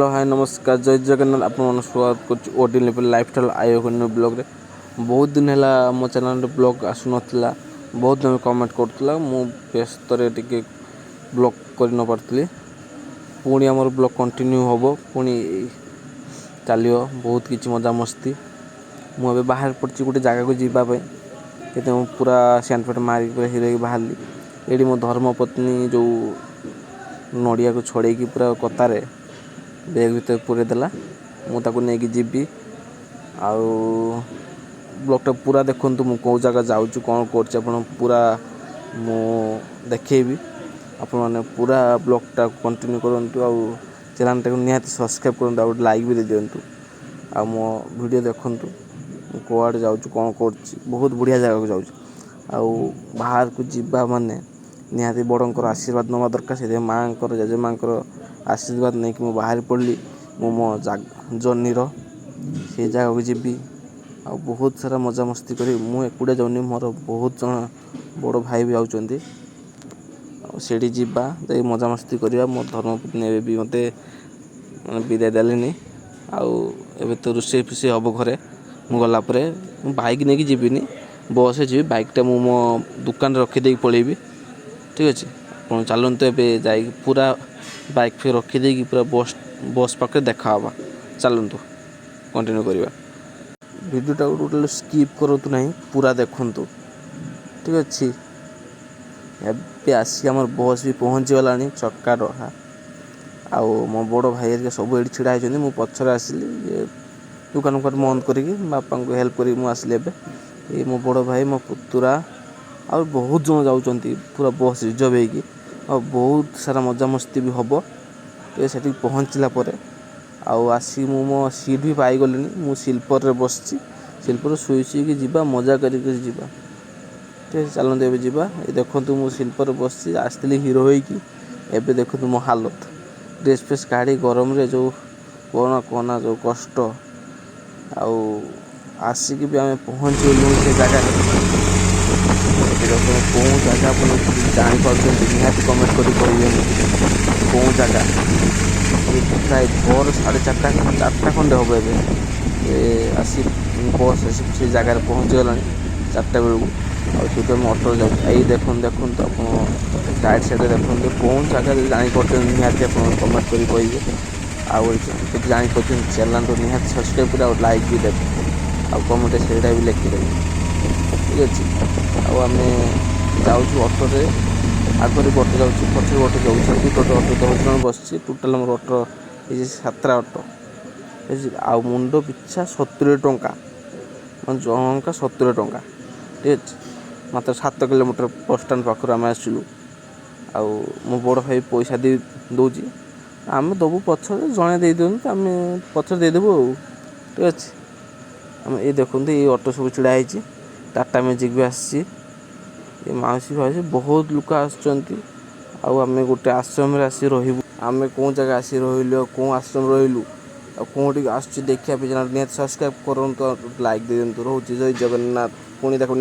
Hello hi नमस्कार जय जगन्नाथ आपन स्वागत कर ओडी लाइफस्टाइल आयोजन ब्लॉग रे बहुत दिन है मो चैनल ब्लॉग आसु नाला बहुत दिन कमेंट करूला मु व्यस्त टिके ब्लॉग कर न पार्थिली पुणी आमर ब्लॉग कंटिन्यू हम पुणी चलो बहुत किसी मजा मस्ती मुझे बाहर पड़ी गोटे जगह को जीवाई ये पूरा सेंट फेट मारिक हिरो बाहरी ये मो धर्मपत्नी जो नड़िया को छड़े पूरा कतार बैग भर पूरेदेला मुझे नहीं जीवी आउ ब्लॉगटा पूरा देखु मु कौ जगह जाऊँ कौन कर पूरा मु देखेबी आपण मैंने पूरा ब्लॉगटा कंटिन्यू करूँ आउ चैनल टाक निहाती सब्सक्राइब करूँ आउ लाइक भी दे दिंतु आ मो वीडियो देखूँ कौड़ जाऊँ कौन कर बहुत बढ़िया जगह को जाऊँ आउ बाहर को जीवा माने निहाती बड़ों आशीर्वाद नवा दरकार से माँ जेजेमाँ आशीर्वाद नहीं कि बाहर पड़ी मो जर्नी से जगह को जीवी आ बहुत सारा मजा मस्ती करी मु एकुटिया जाऊनी मोर बहुत जन बड़ भाई भी आउचंदी सीढ़ी जीवा तो मजा मस्ती करवा मोर धर्मपत्नी भी मत विदाय देलेनी आउ एबे तो रोषे फुसे हम घरे मु गलापर बाइक नहीं जीविनी बस जी बाइकटा मु मो दुकान रखीदे पलैबी ठीक अच्छे आप चलते ए जा पूरा बाइक फिर रखीदे पूरा बस पाखे देखा चलतु कंटिन्यू करवा वीडियोटा टोटल स्किप करूँ ना पूरा देखु ठीक अच्छे ए आसिक आम बस भी पहुँची गला चक्का रहा आउ मो बड़ भाई सब ये छिड़ा होती मुझे पचर आसली दुकान उकान बंद करके बापा को हेल्प कर आसली ये मो बड़ भाई मो पुतुरा और बहुत जन जाऊँच पूरा बस रिजर्व होगी और बहुत सारा मजा मस्ती भी हम तो से पहुँचला आउ आसी मो सीट भी पाईगली मु स्लीपर रे बसची स्लीपर शुई शुईकी जीवा मजा करके जीवा ठीक है चलते ए जावा ये देखो मु स्लीपर बसची आसती हिरो होगी एबे देखो मो हालत ड्रेस फ्रेस काढ़ी गरम रे जो कहना कहना जो कष्ट आउ आसिक भी आम पहुँच गलु से जगह कौन जगह जापार निहाती कमेंट कर कौन जगह प्राय भोर 4:30 खंडे हम ए आसी बस से जगार पहुँची गला 4टा बेलू आठ अटो जाए देखो देखो तो आप राइट साइड देखते कौन जगह जापार निहाती आप कमेंट कर कहे आउ जापार चैनल तो निहाती सब्सक्राइब कर लाइक भी देते आ कमेंट से भी लिखिदेवे ठीक अच्छे आम जाऊँ अटोरे आगे गोटे जाऊँ पचर गोटे जाऊँ दुटो अटो 10 जन बस टोटाल मोर अटो ये 7टा अटो आ मुंड पिछा 70 टंका मैं जनका 70 टंका ठीक अच्छे मात्र 7 किलोमीटर बस स्टाण पाखर आम आसलु आ मो बड़ भाई पैसा दे दौर आम दबू पचर जड़े दे दिखाँ आम पचर देदेबू ठीक अच्छे आम ये देखते ये अटो सब छिड़ा है टाटा मैजिक भी आसी ये मौसी भाई बहुत लोक आम गोटे आश्रम आसी रही आम कौन जगह आसी रही कौन आश्रम रही कौटी आस देखा निहत सब्सक्राइब करूँ लाइक दे दिंतु रोचे जय जगन्नाथ पुणी देखो।